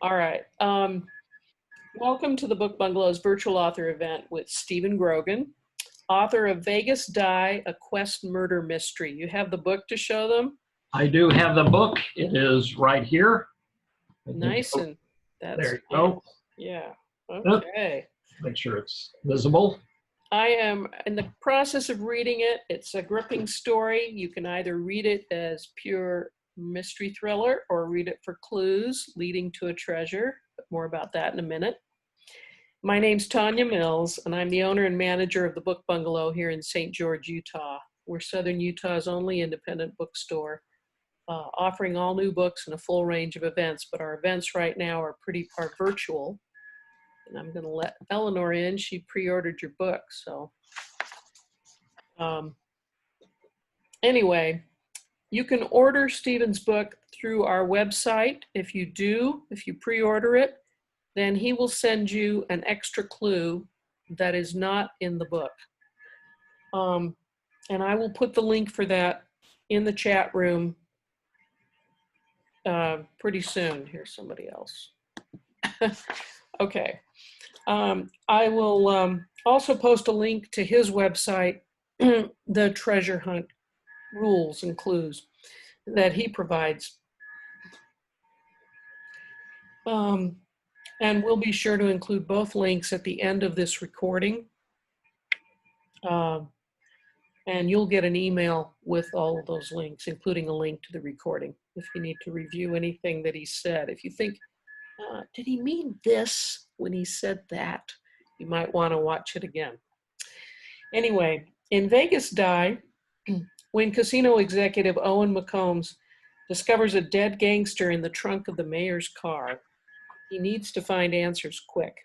All right. Welcome to the Book Bungalow's virtual author event with Stephen Grogan, author of Vegas Die, A Quest Murder Mystery. You have the book to show them? I do have the book. It is right here. Nice, and that's there you go. Yeah. Okay. Make sure it's visible. I am in the process of reading it. It's a gripping story. You can either read it as pure mystery thriller or read it for clues leading to a treasure. But more about that in a minute. My name's Tanya Mills, and I'm the owner and manager of the Book Bungalow here in St. George, Utah. We're Southern Utah's only independent bookstore, offering all new books and a full range of events, but our events right now are virtual. And I'm going to let Eleanor in. She pre-ordered your book, so. Anyway, you can order Stephen's book through our website. If you pre-order it, then he will send you an extra clue that is not in the book. And I will put the link for that in the chat room pretty soon. Here's somebody else. Okay. I will also post a link to his website, the treasure hunt rules and clues that he provides. And we'll be sure to include both links at the end of this recording. And you'll get an email with all of those links, including a link to the recording if you need to review anything that he said. If you think, did he mean this when he said that? You might want to watch it again. Anyway, in Vegas Die, when casino executive Owen McCombs discovers a dead gangster in the trunk of the mayor's car, he needs to find answers quick,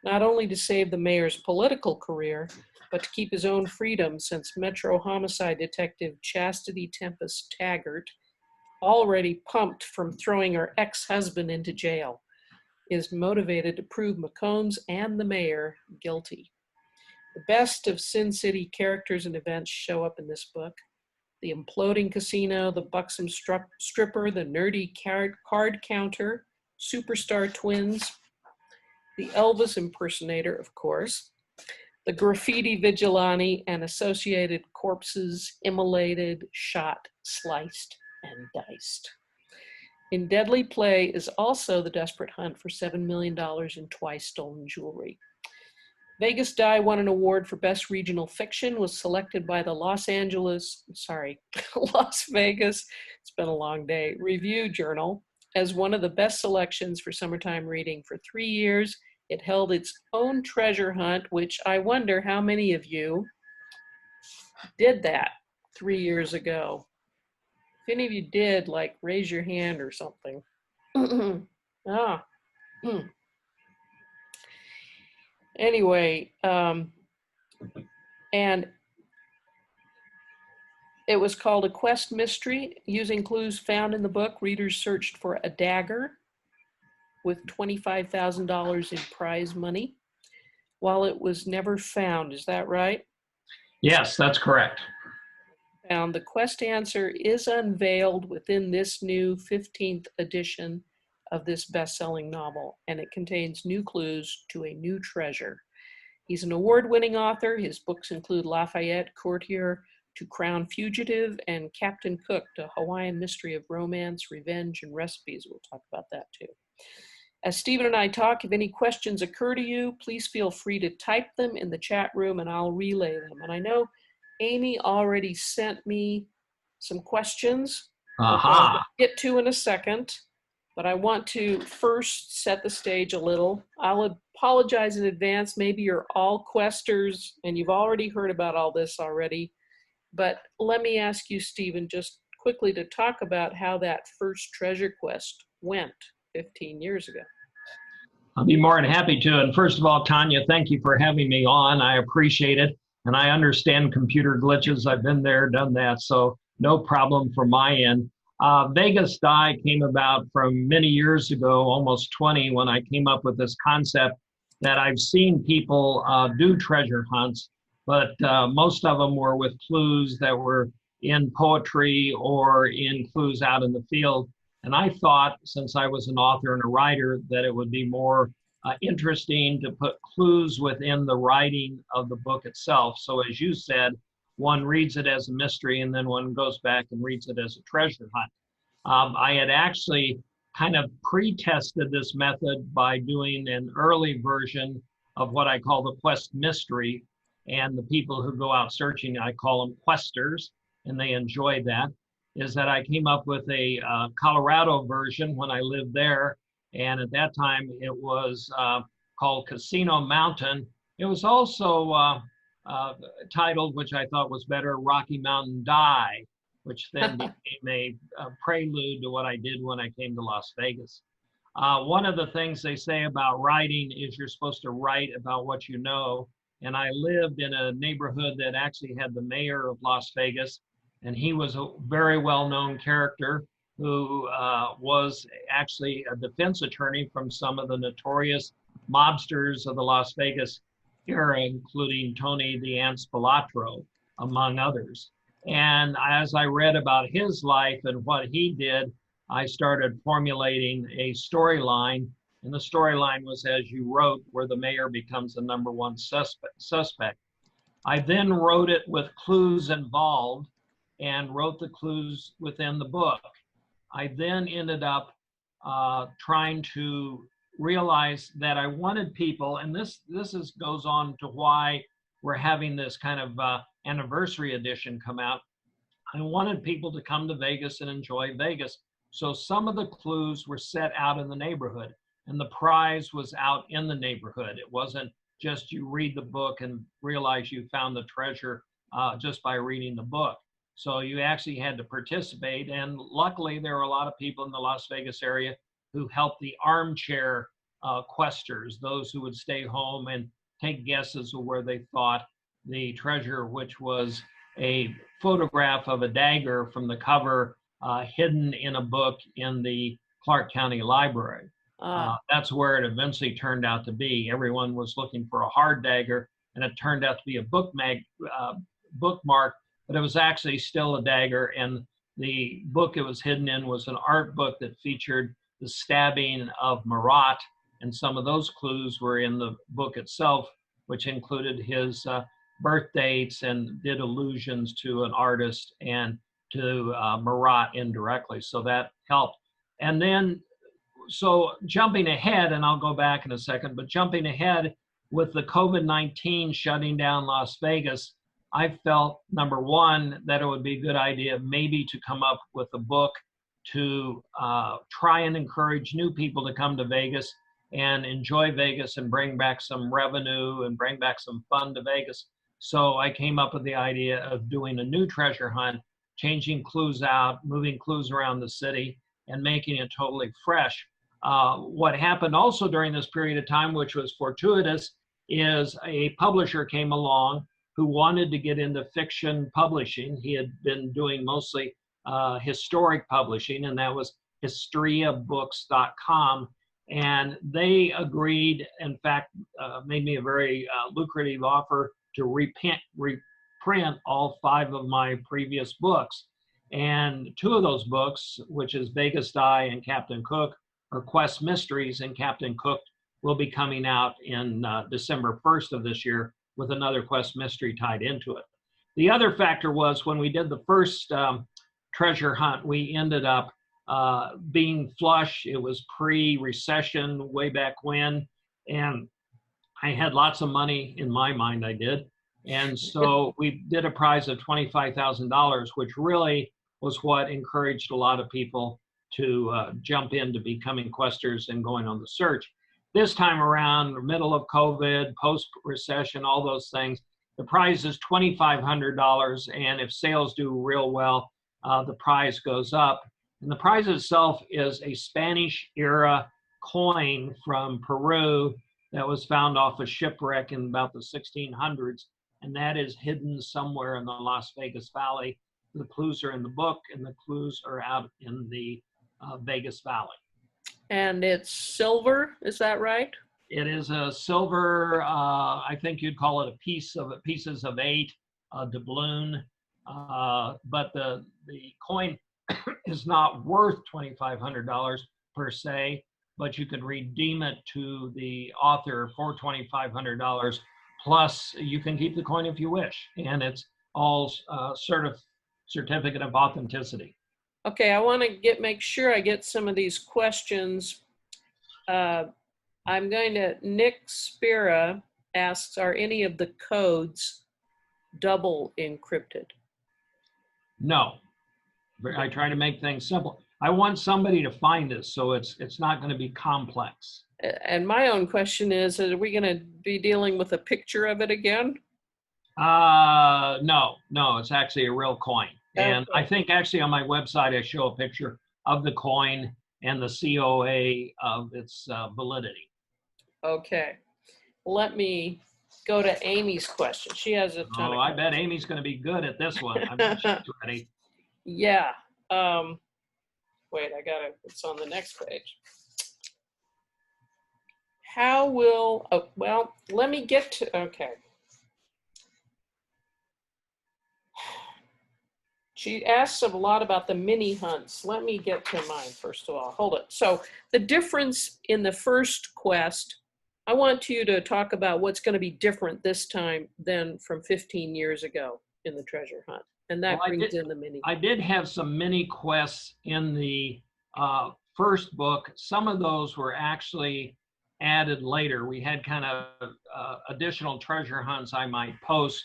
not only to save the mayor's political career, but to keep his own freedom, since Metro homicide detective Chastity Tempest Taggart, already pumped from throwing her ex-husband into jail, is motivated to prove McCombs and the mayor guilty. The best of Sin City characters and events show up in this book. The imploding casino, the buxom stripper, the nerdy card counter, superstar twins, the Elvis impersonator, of course, the graffiti vigilante, and associated corpses immolated, shot, sliced, and diced. In deadly play is also the desperate hunt for $7 million in twice stolen jewelry. Vegas Die won an award for Best Regional Fiction, was selected by the Las Vegas, it's been a long day, Review Journal as one of the best selections for summertime reading. For 3 years, it held its own treasure hunt, which I wonder how many of you did that 3 years ago. If any of you did, like, raise your hand or something. Anyway, and it was called A Quest Mystery. Using clues found in the book, readers searched for a dagger with $25,000 in prize money, while it was never found. Is that right? Yes, that's correct. Found. The quest answer is unveiled within this new 15th edition of this best-selling novel, and it contains new clues to a new treasure. He's an award-winning author. His books include Lafayette, Courtier, To Crown Fugitive, and Captain Cook, a Hawaiian mystery of romance, revenge, and recipes. We'll talk about that too. As Stephen and I talk, if any questions occur to you, please feel free to type them in the chat room and I'll relay them. And I know Amy already sent me some questions I'll get to in a second, but I want to first set the stage a little. I'll apologize in advance. Maybe you're all questers and you've already heard about all this already, but let me ask you, Stephen, just quickly to talk about how that first treasure quest went 15 years ago. I'll be more than happy to. And first of all, Tanya, thank you for having me on. I appreciate it. And I understand computer glitches. I've been there, done that. So no problem from my end. Vegas Die came about from many years ago, almost 20, when I came up with this concept that I've seen people do treasure hunts, but most of them were with clues that were in poetry or in clues out in the field. And I thought, since I was an author and a writer, that it would be more interesting to put clues within the writing of the book itself. So as you said, one reads it as a mystery and then one goes back and reads it as a treasure hunt. I had actually kind of pre-tested this method by doing an early version of what I call the quest mystery. And the people who go out searching, I call them questers, and they enjoy that. Is that I came up with a Colorado version when I lived there. And at that time, it was called Casino Mountain. It was also titled, which I thought was better, Rocky Mountain Die, which then became a prelude to what I did when I came to Las Vegas. One of the things they say about writing is you're supposed to write about what you know. And I lived in a neighborhood that actually had the mayor of Las Vegas, and he was a very well-known character who was actually a defense attorney from some of the notorious mobsters of the Las Vegas era, including Tony the Ant Spilatro, among others. And as I read about his life and what he did, I started formulating a storyline. And the storyline was as you wrote, where the mayor becomes the #1 suspect. I then wrote it with clues involved and wrote the clues within the book. I then ended up trying to realize that I wanted people, and this goes on to why we're having this kind of anniversary edition come out. I wanted people to come to Vegas and enjoy Vegas. So some of the clues were set out in the neighborhood, and the prize was out in the neighborhood. It wasn't just you read the book and realize you found the treasure just by reading the book. So you actually had to participate. And luckily, there were a lot of people in the Las Vegas area who helped the armchair questers, those who would stay home and take guesses of where they thought the treasure, which was a photograph of a dagger from the cover hidden in a book in the Clark County Library. That's where it eventually turned out to be. Everyone was looking for a hard dagger, and it turned out to be a bookmark, but it was actually still a dagger. And the book it was hidden in was an art book that featured the stabbing of Marat, and some of those clues were in the book itself, which included his birth dates and did allusions to an artist and to Marat indirectly. So that helped. And then, so jumping ahead, and I'll go back in a second, but jumping ahead with the COVID-19 shutting down Las Vegas, I felt, #1, that it would be a good idea maybe to come up with a book to try and encourage new people to come to Vegas and enjoy Vegas and bring back some revenue and bring back some fun to Vegas. So I came up with the idea of doing a new treasure hunt, changing clues out, moving clues around the city, and making it totally fresh. What happened also during this period of time, which was fortuitous, is a publisher came along who wanted to get into fiction publishing. He had been doing mostly historic publishing, and that was historiabooks.com. And they agreed, in fact, made me a very lucrative offer to reprint all 5 of my previous books. And 2 of those books, which is Vegas Die and Captain Cook, are Quest Mysteries, and Captain Cook will be coming out in December 1st of this year with another Quest Mystery tied into it. The other factor was when we did the first treasure hunt, we ended up being flush. It was pre-recession way back when, and I had lots of money in my mind, I did. And so we did a prize of $25,000, which really was what encouraged a lot of people to jump into becoming questers and going on the search. This time around, middle of COVID, post-recession, all those things, the prize is $2,500, and if sales do real well, the prize goes up. And the prize itself is a Spanish-era coin from Peru that was found off a shipwreck in about the 1600s, and that is hidden somewhere in the Las Vegas Valley. The clues are in the book, and the clues are out in the Vegas Valley. And it's silver, is that right? It is a silver, I think you'd call it pieces of 8 doubloon, but the coin is not worth $2,500 per se, but you could redeem it to the author for $2,500. Plus, you can keep the coin if you wish, and it's all certificate of authenticity. Okay, I want to make sure I get some of these questions. I'm going to, Nick Spira asks, are any of the codes double encrypted? No, I try to make things simple. I want somebody to find us, so it's not going to be complex. And my own question is, are we going to be dealing with a picture of it again? No, it's actually a real coin. And Okay. I think actually on my website, I show a picture of the coin and the COA of its validity. Okay. Let me go to Amy's question. She has a ton of I bet Amy's going to be good at this one. I bet she's ready. Yeah. Wait, it's on the next page. How will, oh, well, let me get to, okay. She asks a lot about the mini hunts. Let me get to mine first of all. Hold it. So the difference in the first quest, I want you to talk about what's going to be different this time than from 15 years ago in the treasure hunt. And that brings in the mini. I did have some mini quests in the first book. Some of those were actually added later. We had kind of additional treasure hunts I might post,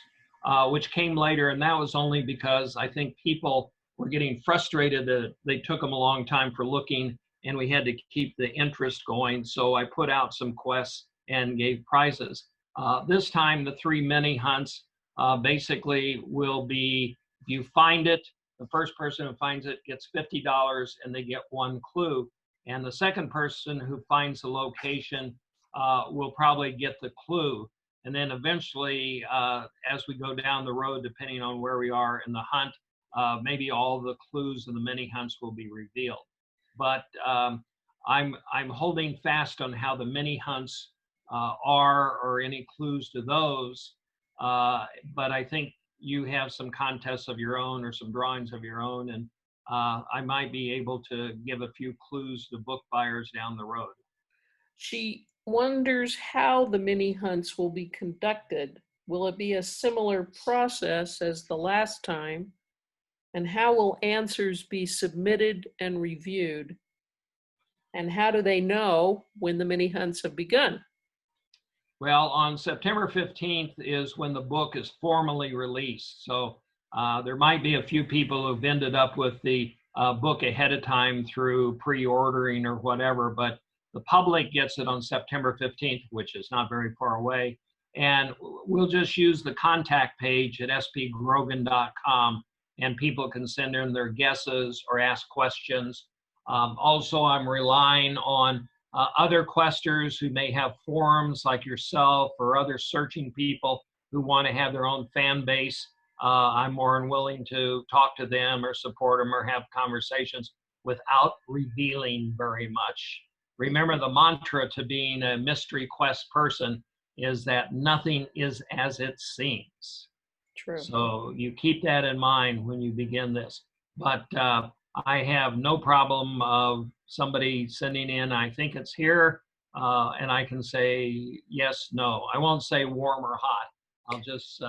which came later, and that was only because I think people were getting frustrated that they took them a long time for looking, and we had to keep the interest going. So I put out some quests and gave prizes. This time, the 3 mini hunts basically will be, if you find it, the first person who finds it gets $50 and they get 1 clue. And the second person who finds the location will probably get the clue. And then eventually, as we go down the road, depending on where we are in the hunt, maybe all the clues in the mini hunts will be revealed. But I'm holding fast on how the mini hunts are, or any clues to those. But I think you have some contests of your own or some drawings of your own, and I might be able to give a few clues to book buyers down the road. She wonders how the mini hunts will be conducted. Will it be a similar process as the last time? And how will answers be submitted and reviewed? And how do they know when the mini hunts have begun? Well, on September 15th is when the book is formally released. So there might be a few people who've ended up with the book ahead of time through pre-ordering or whatever, but the public gets it on September 15th, which is not very far away. And we'll just use the contact page at spgrogan.com, and people can send in their guesses or ask questions. Also, I'm relying on other questers who may have forums like yourself, or other searching people who want to have their own fan base. I'm more than willing to talk to them or support them or have conversations without revealing very much. Remember, the mantra to being a mystery quest person is that nothing is as it seems. True. So you keep that in mind when you begin this. But I have no problem of somebody sending in, I think it's here, and I can say yes, no. I won't say warm or hot. I'll just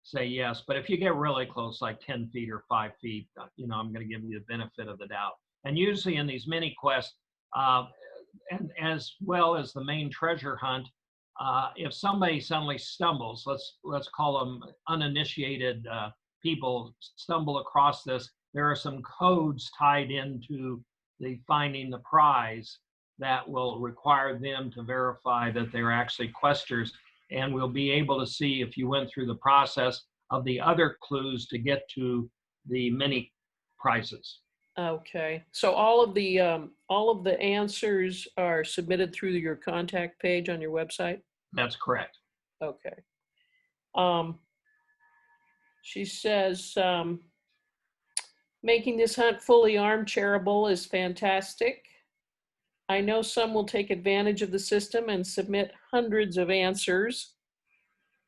say yes. But if you get really close, like 10 feet or 5 feet, I'm going to give you the benefit of the doubt. And usually in these mini quests, and as well as the main treasure hunt, if somebody suddenly stumbles, let's call them uninitiated people, stumble across this, there are some codes tied into the finding the prize that will require them to verify that they're actually questers, and we'll be able to see if you went through the process of the other clues to get to the mini prizes. Okay, so all of the answers are submitted through your contact page on your website? That's correct. Okay. She says, making this hunt fully armchairable is fantastic. I know some will take advantage of the system and submit hundreds of answers.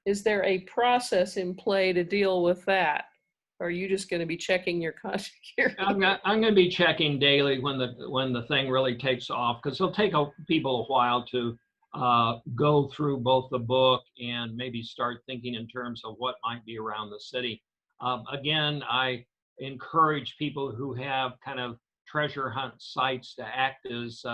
Is there a process in play to deal with that? Or are you just going to be checking your contact? I'm going to be checking daily when the thing really takes off, because it'll take people a while to go through both the book and maybe start thinking in terms of what might be around the city. Again, I encourage people who have kind of treasure hunt sites to act as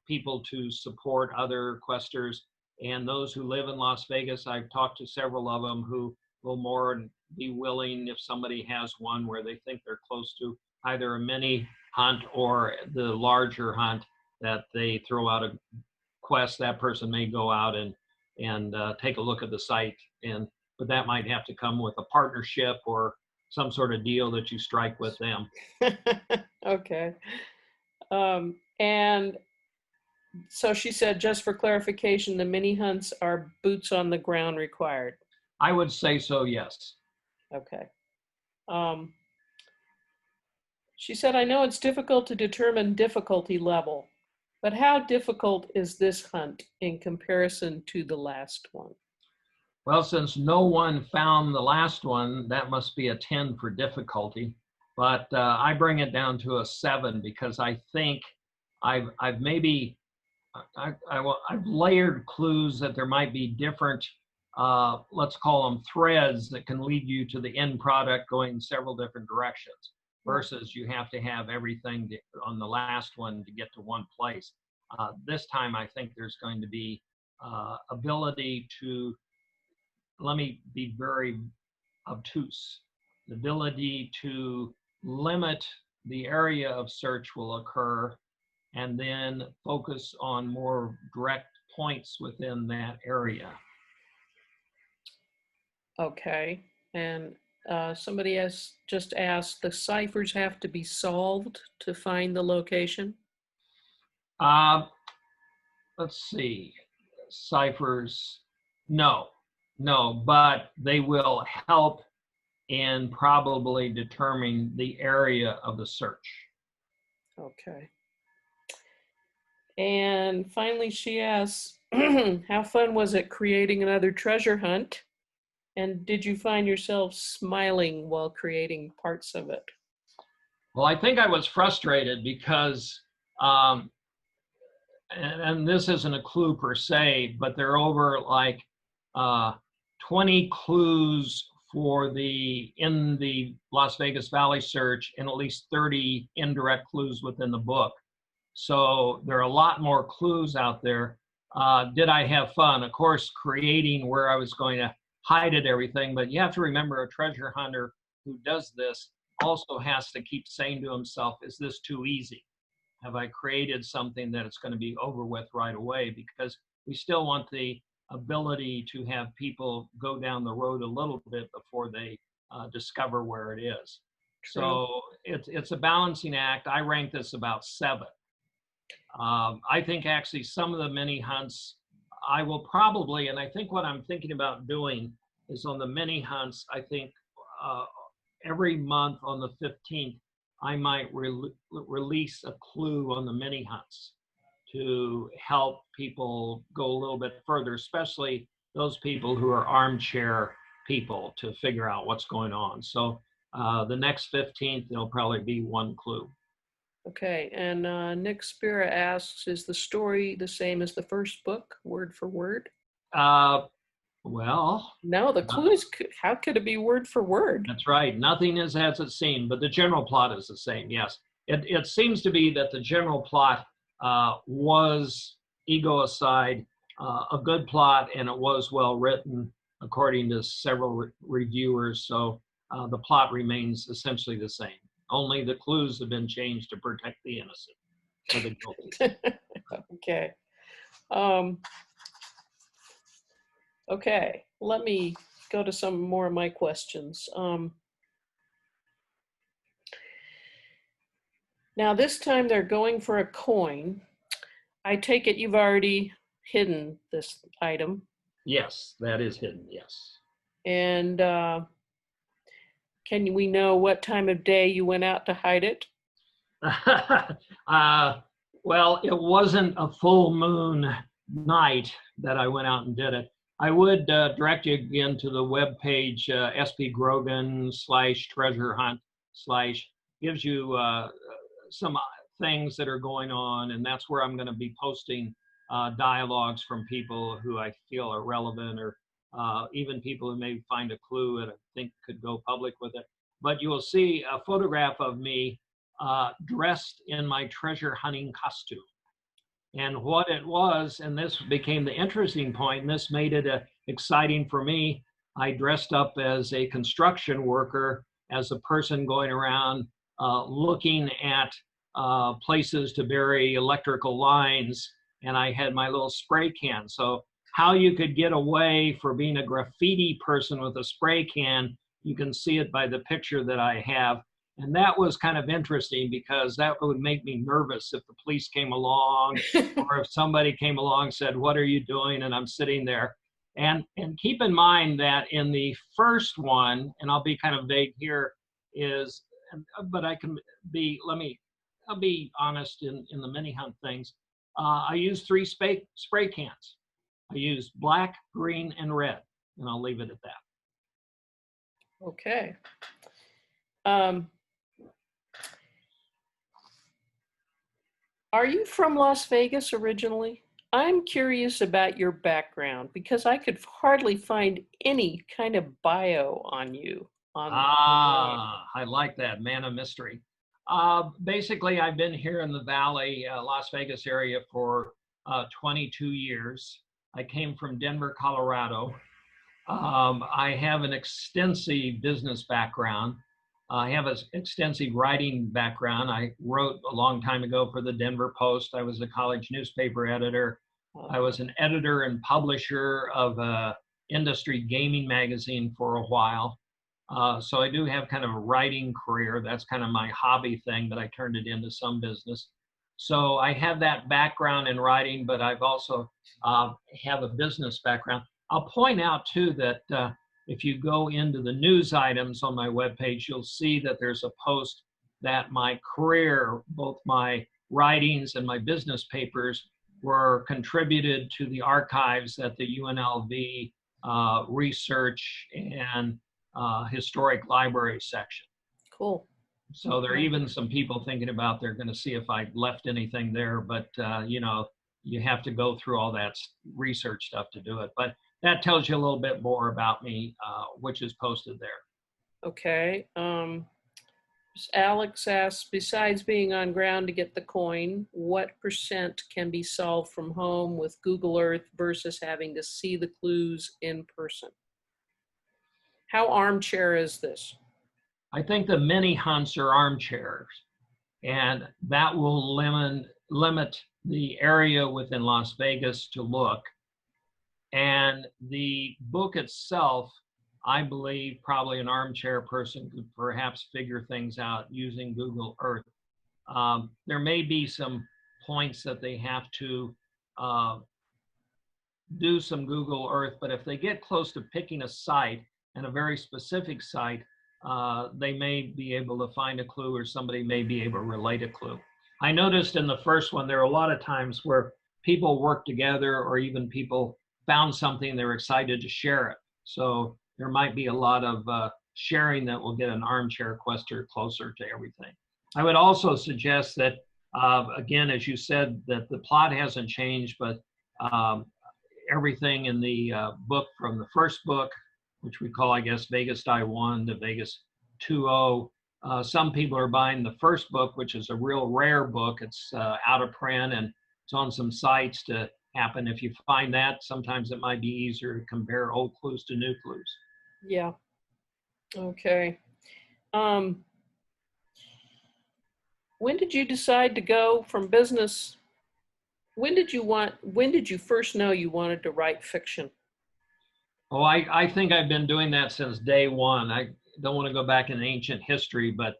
people to support other questers. And those who live in Las Vegas, I've talked to several of them who will more be willing, if somebody has one where they think they're close to either a mini hunt or the larger hunt, that they throw out a quest. That person may go out and take a look at the site, but that might have to come with a partnership or some sort of deal that you strike with them. Okay. And so she said, just for clarification, the mini hunts are boots on the ground required. I would say so, yes. Okay. She said, I know it's difficult to determine difficulty level, but how difficult is this hunt in comparison to the last one? Well, since no one found the last one, that must be a 10 for difficulty. But I bring it down to a 7 because I think I've layered clues that there might be different, let's call them threads that can lead you to the end product going in several different directions, versus you have to have everything on the last one to get to one place. This time, I think there's going to be ability to, let me be very obtuse, the ability to limit the area of search will occur, and then focus on more direct points within that area. Okay. And somebody has just asked, the ciphers have to be solved to find the location? Let's see, ciphers, no, but they will help in probably determining the area of the search. Okay. And finally, she asks, how fun was it creating another treasure hunt? And did you find yourself smiling while creating parts of it? Well, I think I was frustrated because, and this isn't a clue per se, but there are over like 20 clues in the Las Vegas Valley search, and at least 30 indirect clues within the book. So there are a lot more clues out there. Did I have fun? Of course, creating where I was going to hide it, everything, but you have to remember, a treasure hunter who does this also has to keep saying to himself, is this too easy? Have I created something that it's going to be over with right away? Because we still want the ability to have people go down the road a little bit before they discover where it is. True. So it's a balancing act. I rank this about 7. I think actually some of the mini hunts I will probably, and I think what I'm thinking about doing is on the mini hunts, I think every month on the 15th, I might release a clue on the mini hunts to help people go a little bit further, especially those people who are armchair people, to figure out what's going on. So the next 15th, there'll probably be one clue. Okay, and Nick Spira asks, is the story the same as the first book, word for word? Well, no, the clues, how could it be word for word? That's right. Nothing is as it seemed, but the general plot is the same, yes. It seems to be that the general plot was, ego aside, a good plot, and it was well written according to several reviewers. So the plot remains essentially the same. Only the clues have been changed to protect the innocent or the guilty. Okay. Okay, let me go to some more of my questions. Now this time they're going for a coin. I take it you've already hidden this item. Yes, that is hidden, yes. And can we know what time of day you went out to hide it? Well, it wasn't a full moon night that I went out and did it. I would direct you again to the web page, SP Grogan /treasure hunt slash, gives you some things that are going on, and that's where I'm going to be posting dialogues from people who I feel are relevant, or even people who may find a clue and I think could go public with it. But you will see a photograph of me dressed in my treasure hunting costume. And what it was, and this became the interesting point, and this made it exciting for me. I dressed up as a construction worker, as a person going around looking at places to bury electrical lines, and I had my little spray can. So how you could get away for being a graffiti person with a spray can, you can see it by the picture that I have. And that was kind of interesting because that would make me nervous if the police came along or if somebody came along and said, "What are you doing?" And I'm sitting there. And keep in mind that in the first one, and I'll be kind of vague here, is, but I can be, I'll be honest in the mini hunt things. I used 3 spray cans. I used black, green, and red, and I'll leave it at that. Okay. Are you from Las Vegas originally? I'm curious about your background because I could hardly find any kind of bio on you. I like that, man of mystery. Basically, I've been here in the Valley, Las Vegas area for 22 years. I came from Denver, Colorado. I have an extensive business background. I have an extensive writing background. I wrote a long time ago for the Denver Post. I was a college newspaper editor. I was an editor and publisher of a industry gaming magazine for a while. So I do have kind of a writing career. That's kind of my hobby thing, but I turned it into some business. So I have that background in writing, but I've also have a business background. I'll point out too that if you go into the news items on my webpage, you'll see that there's a post that my career, both my writings and my business papers, were contributed to the archives at the UNLV research and historic library section. Cool. So there are even some people thinking about they're going to see if I left anything there, but you know, you have to go through all that research stuff to do it. But that tells you a little bit more about me, which is posted there. Okay. Alex asks, besides being on ground to get the coin, what % can be solved from home with Google Earth versus having to see the clues in person? How armchair is this? I think the mini hunts are armchairs, and that will limit the area within Las Vegas to look. And the book itself, I believe probably an armchair person could perhaps figure things out using Google Earth. There may be some points that they have to do some Google Earth, but if they get close to picking a site, and a very specific site, they may be able to find a clue, or somebody may be able to relate a clue. I noticed in the first one, there are a lot of times where people work together, or even people found something, they're excited to share it. So there might be a lot of sharing that will get an armchair quester closer to everything. I would also suggest that, again, as you said, that the plot hasn't changed, but everything in the book from the first book, which we call, I guess, Vegas Die 1 to Vegas 2.0. Some people are buying the first book, which is a real rare book. It's out of print, and it's on some sites to happen. If you find that, sometimes it might be easier to compare old clues to new clues. Yeah. Okay. When did you decide to go from business? When did you first know you wanted to write fiction? Oh, I think I've been doing that since day one. I don't want to go back in ancient history, but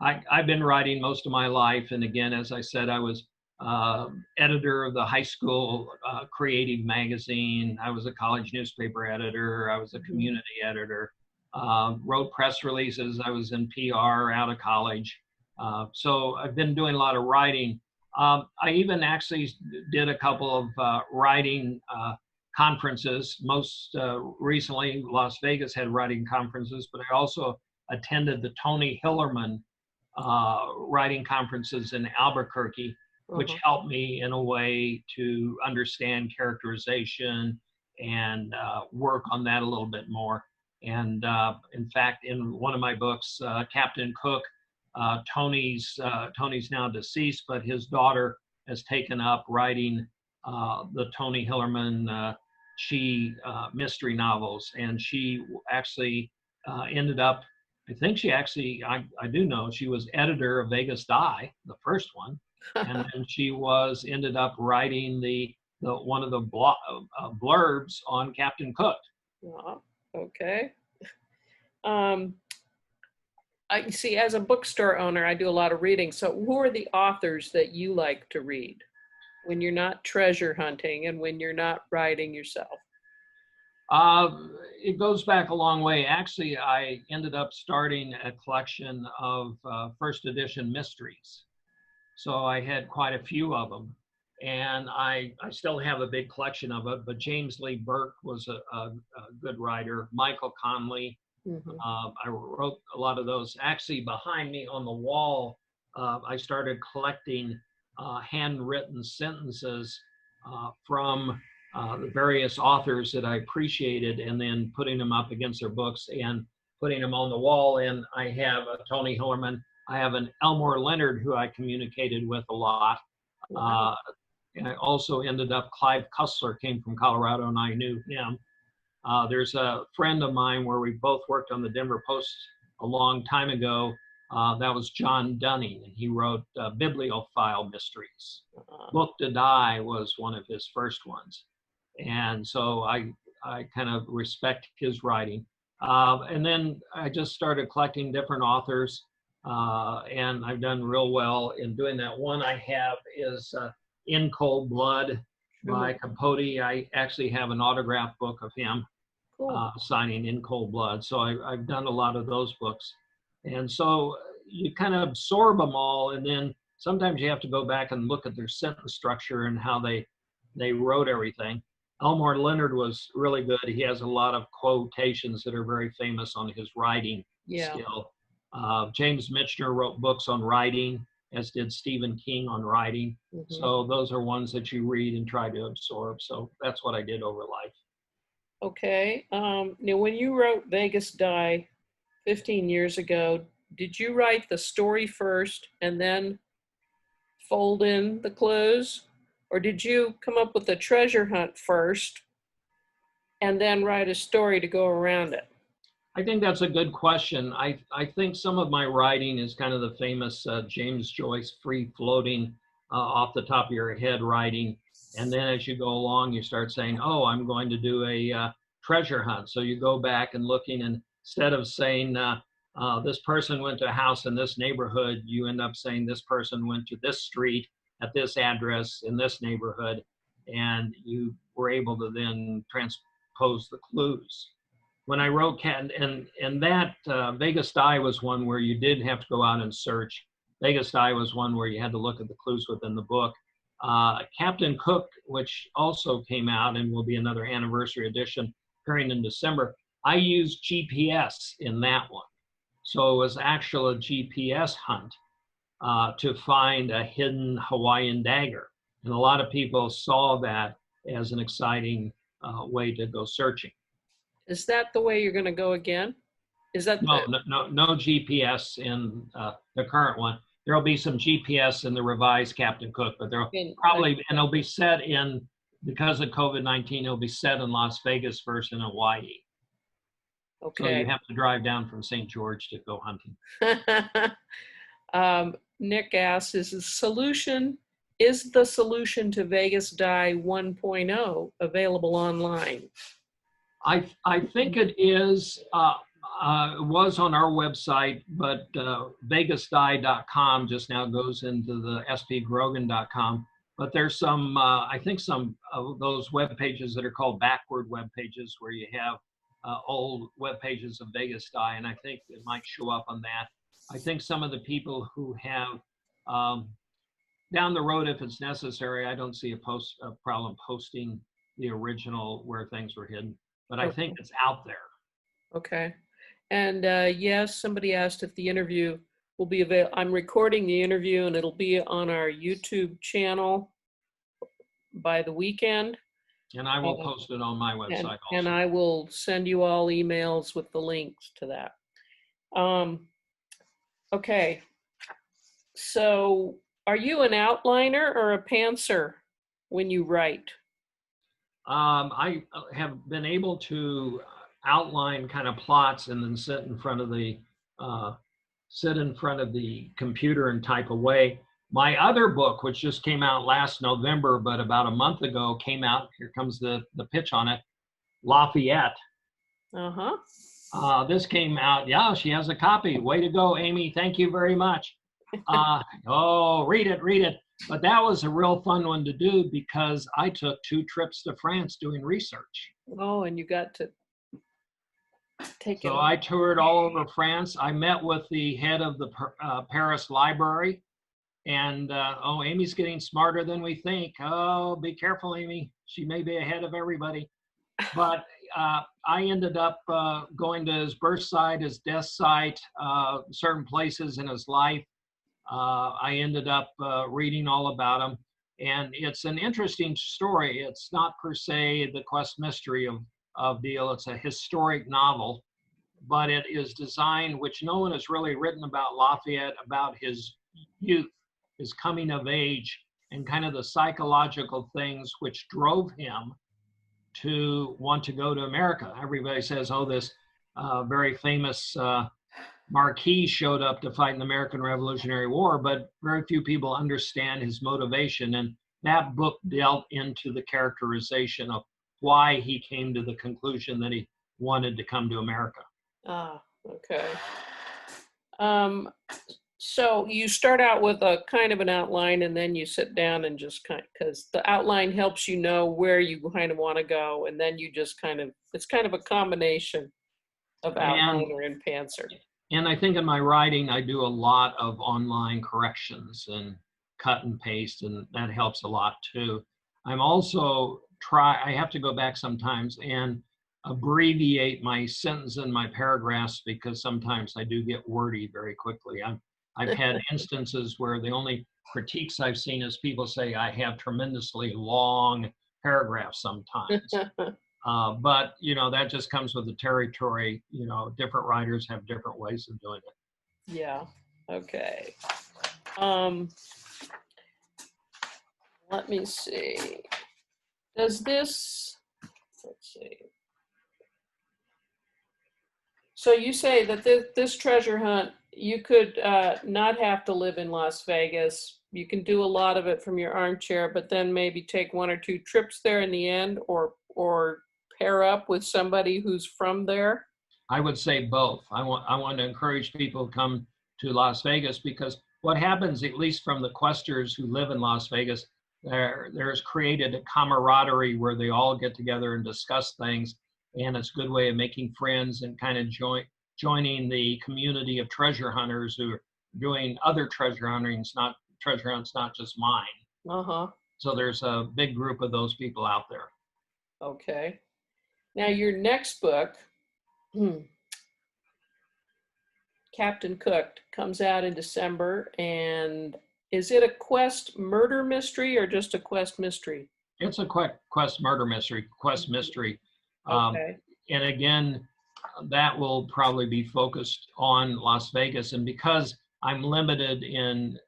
I've been writing most of my life. And again, as I said, I was editor of the high school creative magazine. I was a college newspaper editor. I was a community editor. Wrote press releases. I was in PR out of college. So I've been doing a lot of writing. I even actually did a couple of writing conferences. Most recently, Las Vegas had writing conferences, but I also attended the Tony Hillerman writing conferences in Albuquerque, which helped me in a way to understand characterization and work on that a little bit more. And in fact, in one of my books, Captain Cook, Tony's now deceased, but his daughter has taken up writing the Tony Hillerman She mystery novels, and she actually ended up, I think she actually, I do know, she was editor of Vegas Die, the first one, and then she ended up writing the one of the blurbs on Captain Cook. Okay. I see, as a bookstore owner, I do a lot of reading. So who are the authors that you like to read when you're not treasure hunting and when you're not writing yourself? It goes back a long way. Actually, I ended up starting a collection of first edition mysteries. So I had quite a few of them. And I still have a big collection of it, but James Lee Burke was a good writer. Michael Conley. I wrote a lot of those. Actually, behind me on the wall, I started collecting handwritten sentences from the various authors that I appreciated, and then putting them up against their books and putting them on the wall. And I have a Tony Hillerman. I have an Elmore Leonard who I communicated with a lot. And I also ended up, Clive Cussler came from Colorado, and I knew him. There's a friend of mine where we both worked on the Denver Post a long time ago. That was John Dunning, and he wrote bibliophile mysteries. Book to Die was one of his first ones. And so I kind of respect his writing. And then I just started collecting different authors, and I've done real well in doing that. One I have is In Cold Blood by Capote. I actually have an autographed book of him signing In Cold Blood. So I've done a lot of those books. And so you kind of absorb them all, and then sometimes you have to go back and look at their sentence structure and how they wrote everything. Elmore Leonard was really good. He has a lot of quotations that are very famous on his writing skill. James Michener wrote books on writing, as did Stephen King on writing. So those are ones that you read and try to absorb. So that's what I did over life. Okay. Now, when you wrote Vegas Die 15 years ago, did you write the story first and then fold in the clues? Or did you come up with the treasure hunt first and then write a story to go around it? I think that's a good question. I think some of my writing is kind of the famous James Joyce free floating off the top of your head writing. And then as you go along, you start saying, oh, I'm going to do a treasure hunt. So you go back and looking, and instead of saying this person went to a house in this neighborhood, you end up saying this person went to this street at this address in this neighborhood. And you were able to then transpose the clues. When I wrote and that Vegas Die was one where you did have to go out and search. Vegas Die was one where you had to look at the clues within the book. Captain Cook, which also came out and will be another anniversary edition appearing in December, I used GPS in that one. So it was actually a GPS hunt to find a hidden Hawaiian dagger. And a lot of people saw that as an exciting way to go searching. Is that the way you're going to go again? Is that no GPS in the current one. There'll be some GPS in the revised Captain Cook, but there'll probably, and it'll be set in, because of COVID-19, it'll be set in Las Vegas versus in Hawaii. Okay. So you have to drive down from St. George to go hunting. Nick asks, is the solution to Vegas Die 1.0 available online? I think it is. It was on our website, but vegasdie.com just now goes into the spgrogan.com. But there's some, I think some of those web pages that are called backward web pages, where you have old web pages of Vegas Die, and I think it might show up on that. I think some of the people who have down the road, if it's necessary, I don't see a problem posting the original where things were hidden. But I Okay. think it's out there. Okay. And yes, somebody asked if the interview will be available. I'm recording the interview and it'll be on our YouTube channel by the weekend. And I will post it on my website And also. I will send you all emails with the links to that. Okay. So are you an outliner or a pantser when you write? I have been able to outline kind of plots and then sit in front of the computer and type away. My other book, which just came out last November, but about a month ago came out. Here comes the pitch on it. Lafayette. Uh-huh. This came out. Yeah, she has a copy. Way to go, Amy. Thank you very much. Oh, read it, read it. But that was a real fun one to do because I took 2 trips to France doing research. Oh, and you got to take it. So I toured all over France. I met with the head of the Paris library. And, oh, Amy's getting smarter than we think. Oh, be careful, Amy. She may be ahead of everybody. But I ended up going to his birth site, his death site, certain places in his life. I ended up reading all about him. And it's an interesting story. It's not per se the quest mystery of Deal. It's a historic novel, but it is designed, which no one has really written about Lafayette, about his youth, his coming of age, and kind of the psychological things which drove him to want to go to America. Everybody says, oh, this very famous Marquis showed up to fight in the American Revolutionary War, but very few people understand his motivation. And that book dealt into the characterization of why he came to the conclusion that he wanted to come to America. Ah, okay. So you start out with a kind of an outline and then you sit down and just because the outline helps you know where you kind of want to go. And then you just it's kind of a combination of outliner and pantser. And I think in my writing, I do a lot of online corrections and cut and paste, and that helps a lot too. I'm also I have to go back sometimes and abbreviate my sentence and my paragraphs because sometimes I do get wordy very quickly. I've had instances where the only critiques I've seen is people say I have tremendously long paragraphs sometimes. But, that just comes with the territory. Different writers have different ways of doing it. Yeah. Okay. Let me see. Let's see. So you say that this treasure hunt, you could not have to live in Las Vegas. You can do a lot of it from your armchair, but then maybe take 1 or 2 trips there in the end, or pair up with somebody who's from there. I would say both. I want to encourage people to come to Las Vegas because what happens, at least from the questers who live in Las Vegas, there's created a camaraderie where they all get together and discuss things. And it's a good way of making friends and kind of joining the community of treasure hunters who are doing other treasure hunts, not just mine. Uh-huh. So there's a big group of those people out there. Okay. Now your next book, Captain Cooked, comes out in December, and is it a quest murder mystery or just a quest mystery? It's a quest murder mystery, quest mystery. Okay. And again, that will probably be focused on Las Vegas. And because I'm limited in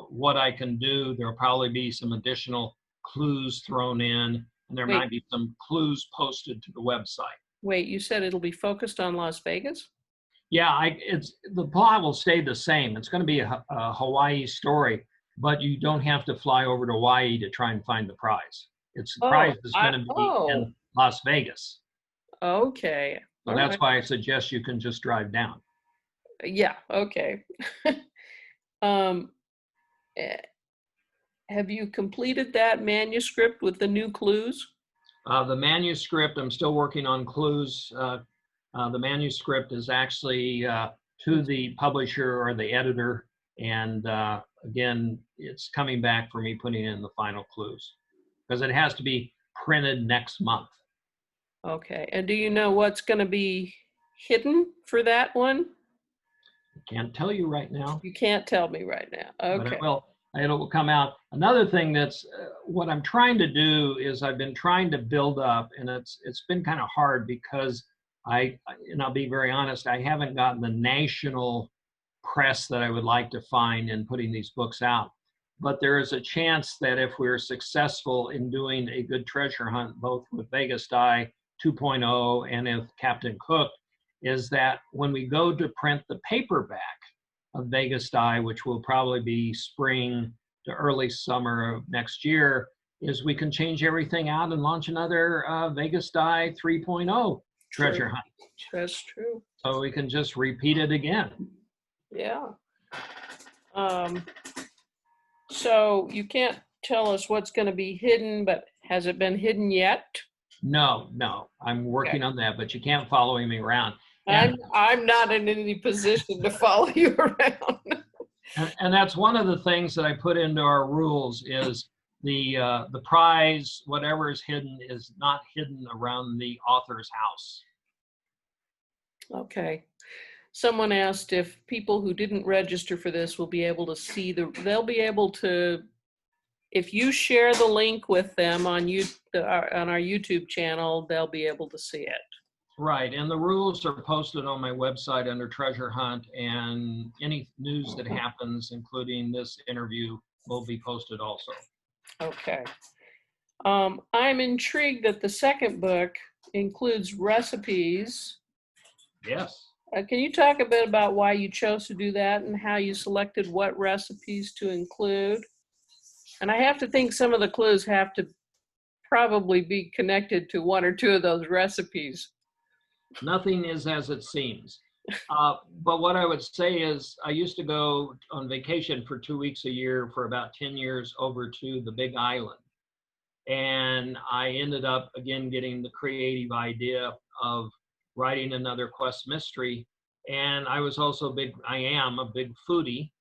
what I can do, there'll probably be some additional clues thrown in, and there might be some clues posted to the website. Wait, you said it'll be focused on Las Vegas? Yeah, the plot will stay the same. It's going to be a Hawaii story, but you don't have to fly over to Hawaii to try and find the prize. The prize is going to be in Las Vegas. Okay. So that's why I suggest you can just drive down. Yeah, okay. Have you completed that manuscript with the new clues? The manuscript, I'm still working on clues. The manuscript is actually to the publisher or the editor. And again, it's coming back for me putting in the final clues. Because it has to be printed next month. Okay. And do you know what's going to be hidden for that one? Can't tell you right now, You can't tell me right now. but Okay. it'll come out. Another thing that's what I'm trying to do is I've been trying to build up, and it's been kind of hard because and I'll be very honest, I haven't gotten the national press that I would like to find in putting these books out. But there is a chance that if we're successful in doing a good treasure hunt, both with Vegas Die 2.0 and with Captain Cook, is that when we go to print the paperback of Vegas Die, which will probably be spring to early summer of next year, is we can change everything out and launch another Vegas Die 3.0 treasure hunt. That's true. So we can just repeat it again. Yeah. So you can't tell us what's going to be hidden, but has it been hidden yet? No, I'm working on that, but you can't follow me around. I'm not in any position to follow you around. And that's one of the things that I put into our rules is the prize, whatever is hidden, is not hidden around the author's house. Okay. Someone asked if people who didn't register for this will be able to see they'll be able to, if you share the link with them on our YouTube channel, they'll be able to see it. Right, and the rules are posted on my website under Treasure Hunt, and any news that happens, including this interview, will be posted also. Okay. I'm intrigued that the second book includes recipes. Yes. Can you talk a bit about why you chose to do that and how you selected what recipes to include? And I have to think some of the clues have to probably be connected to one or two of those recipes. Nothing is as it seems. But what I would say is I used to go on vacation for 2 weeks a year for about 10 years over to the Big Island. And I ended up, again, getting the creative idea of writing another quest mystery. And I am a big foodie.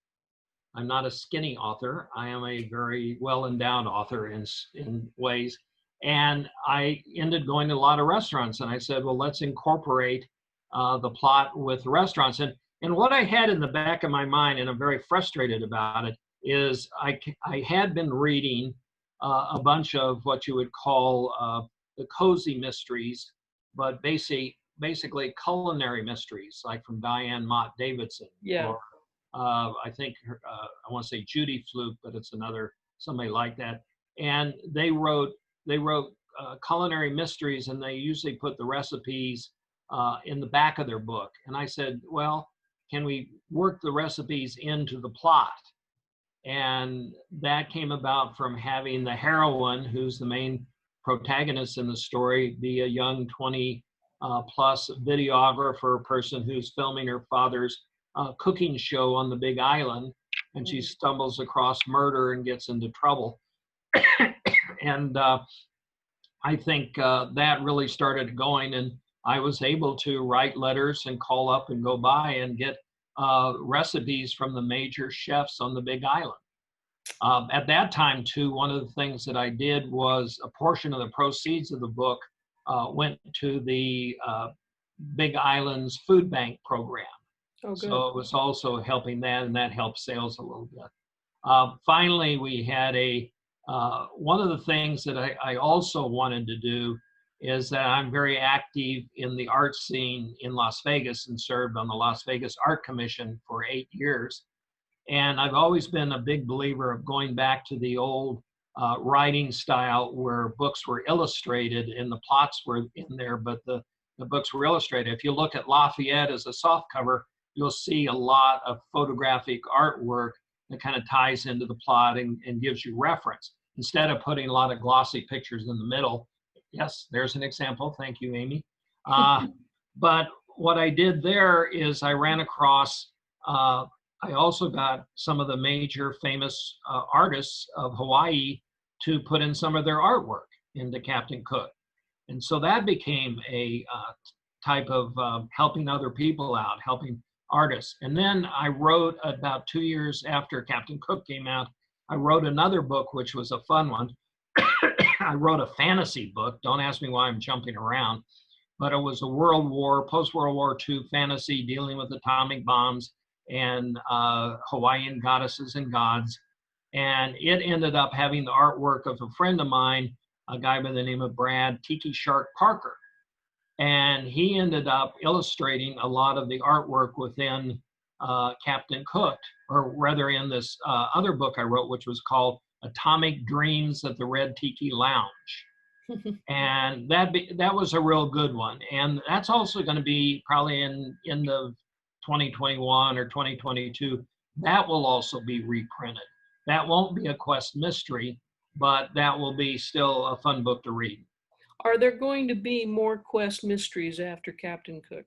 I'm not a skinny author. I am a very well-endowed author in ways. And I ended going to a lot of restaurants, and I said, well, let's incorporate the plot with restaurants. And what I had in the back of my mind, and I'm very frustrated about it, is I had been reading a bunch of what you would call the cozy mysteries, but basically culinary mysteries, like from Diane Mott Davidson. Yeah. Or I think I want to say Judy Fluke, but it's somebody like that. And they wrote culinary mysteries, and they usually put the recipes in the back of their book. And I said, well, can we work the recipes into the plot? And that came about from having the heroine, who's the main protagonist in the story, be a young 20 plus videographer person who's filming her father's cooking show on the Big Island, and she stumbles across murder and gets into trouble. And I think that really started going, and I was able to write letters and call up and go by and get recipes from the major chefs on the Big Island. At that time, too, one of the things that I did was a portion of the proceeds of the book went to the Big Island's food bank program. Oh, good. So it was also helping that, and that helped sales a little bit. Finally, we had one of the things that I also wanted to do is that I'm very active in the art scene in Las Vegas and served on the Las Vegas Art Commission for 8 years. And I've always been a big believer of going back to the old writing style where books were illustrated and the plots were in there, but the books were illustrated. If you look at Lafayette as a softcover, you'll see a lot of photographic artwork that kind of ties into the plot and gives you reference, instead of putting a lot of glossy pictures in the middle. Yes, there's an example. Thank you, Amy. But what I did there is I ran across, I also got some of the major famous artists of Hawaii to put in some of their artwork into Captain Cook. And so that became a type of helping other people out, helping artists. And then I wrote, about 2 years after Captain Cook came out, I wrote another book, which was a fun one. I wrote a fantasy book. Don't ask me why I'm jumping around, but it was a post-World War II fantasy dealing with atomic bombs and Hawaiian goddesses and gods. And it ended up having the artwork of a friend of mine, a guy by the name of Brad Tiki Shark Parker. And he ended up illustrating a lot of the artwork within Captain Cook, or rather in this other book I wrote, which was called Atomic Dreams at the Red Tiki Lounge. And that was a real good one. And that's also going to be probably in the 2021 or 2022. That will also be reprinted. That won't be a quest mystery, but that will be still a fun book to read. Are there going to be more quest mysteries after Captain Cook?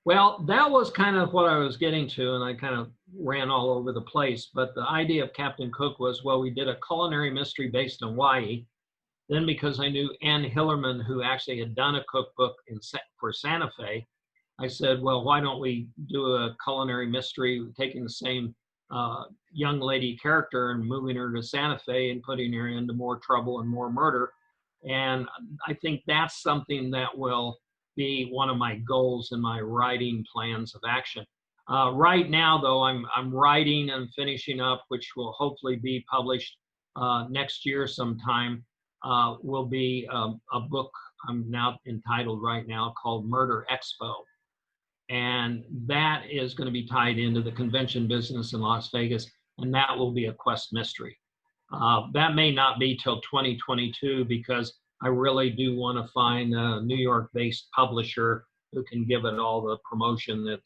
Well, that was kind of what I was getting to, and I kind of ran all over the place. But the idea of Captain Cook was, well, we did a culinary mystery based in Hawaii. Then because I knew Ann Hillerman, who actually had done a cookbook for Santa Fe, I said, well, why don't we do a culinary mystery, taking the same young lady character and moving her to Santa Fe and putting her into more trouble and more murder. And I think that's something that will be one of my goals in my writing plans of action. Right now, though, I'm writing and finishing up, which will hopefully be published next year sometime, will be a book I'm now entitled right now called Murder Expo. And that is going to be tied into the convention business in Las Vegas, and that will be a quest mystery. That may not be till 2022 because I really do want to find a New York-based publisher who can give it all the promotion that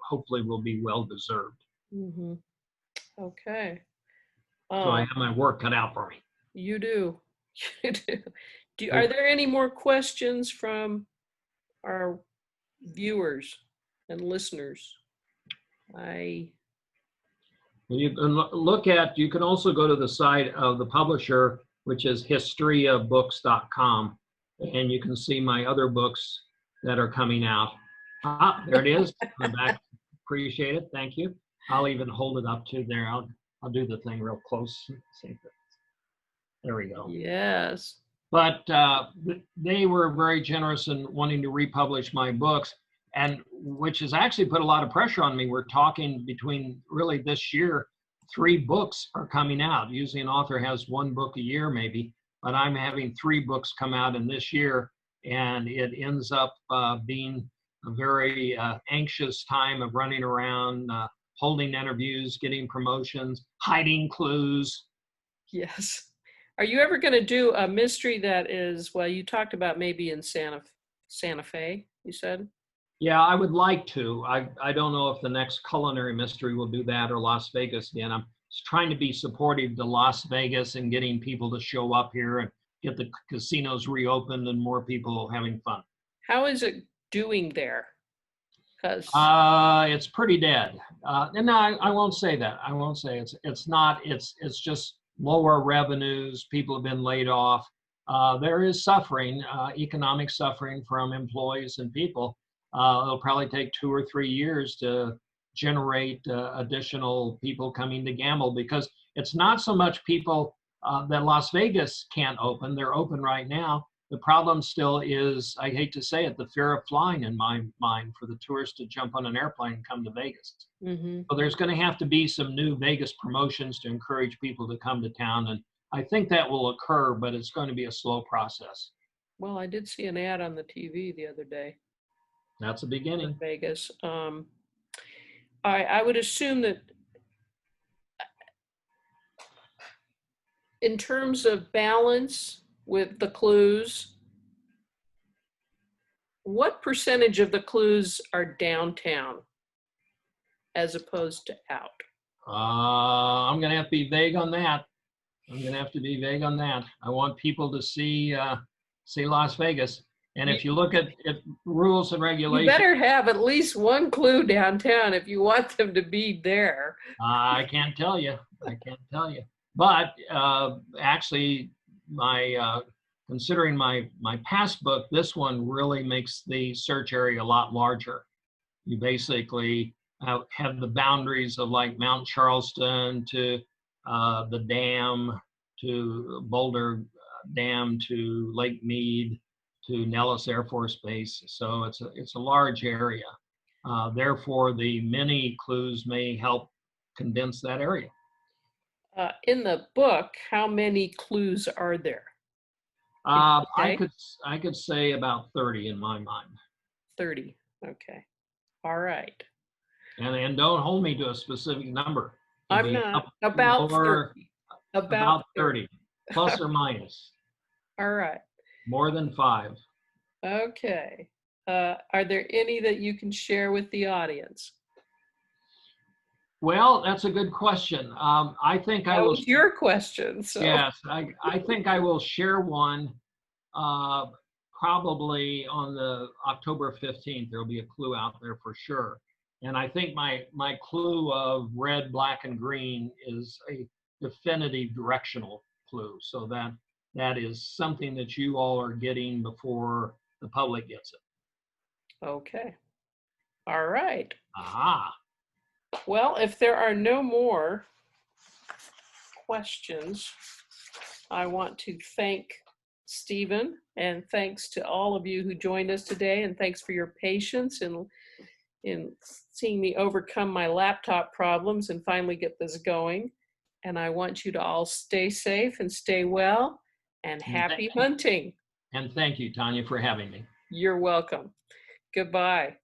hopefully will be well-deserved. Mm-hmm. Okay. So I have my work cut out for me. You do. You do. Are there any more questions from our viewers and listeners? Well, you can you can also go to the site of the publisher, which is historiabooks.com, and you can see my other books that are coming out. Ah, there it is. I'm back. Appreciate it. Thank you. I'll even hold it up to there. I'll do the thing real close. There we go. Yes. But they were very generous in wanting to republish my books, and which has actually put a lot of pressure on me. We're talking between really this year, 3 books are coming out. Usually an author has 1 book a year maybe, but I'm having 3 books come out in this year, and it ends up being a very anxious time of running around, holding interviews, getting promotions, hiding clues. Yes. Are you ever going to do a mystery that is, well, you talked about maybe in Santa Fe, you said? Yeah, I would like to. I don't know if the next culinary mystery will do that or Las Vegas again. I'm trying to be supportive to Las Vegas and getting people to show up here and get the casinos reopened and more people having fun. How is it doing there? Because it's pretty dead. And no, I won't say that. I won't say it's not. It's just lower revenues. People have been laid off. There is suffering, economic suffering from employees and people. It'll probably take 2 or 3 years to generate additional people coming to gamble, because it's not so much people that Las Vegas can't open. They're open right now. The problem still is, I hate to say it, the fear of flying in my mind for the tourists to jump on an airplane and come to Vegas. mm-hmm. So there's going to have to be some new Vegas promotions to encourage people to come to town. And I think that will occur, but it's going to be a slow process. Well, I did see an ad on the TV the other day. That's a beginning. In Vegas. I would assume that in terms of balance with the clues, what percentage of the clues are downtown as opposed to out? I'm going to have to be vague on that. I want people to see Las Vegas. And if you look at rules and regulations, you better have at least one clue downtown if you want them to be there. I can't tell you. But actually, considering my past book, this one really makes the search area a lot larger. You basically have the boundaries of like Mount Charleston to the dam to Boulder Dam to Lake Mead to Nellis Air Force Base. So it's a large area. Therefore, the many clues may help condense that area. In the book, how many clues are there? I could say about 30 in my mind. 30. Okay. All right. And don't hold me to a specific number. I'm not. About 30. About 30, plus or minus. All right. More than 5. Okay. Are there any that you can share with the audience? Well, that's a good question. I think I That will. was your question. So. Yes, I think I will share one. Probably on the October 15th, there'll be a clue out there for sure. And I think my clue of red, black, and green is a definitive directional clue. So that is something that you all are getting before the public gets it. Okay. All right. Aha. Well, if there are no more questions, I want to thank Stephen, and thanks to all of you who joined us today, and thanks for your patience in seeing me overcome my laptop problems and finally get this going. And I want you to all stay safe and stay well, and happy hunting. And thank you, Tanya, for having me. You're welcome. Goodbye.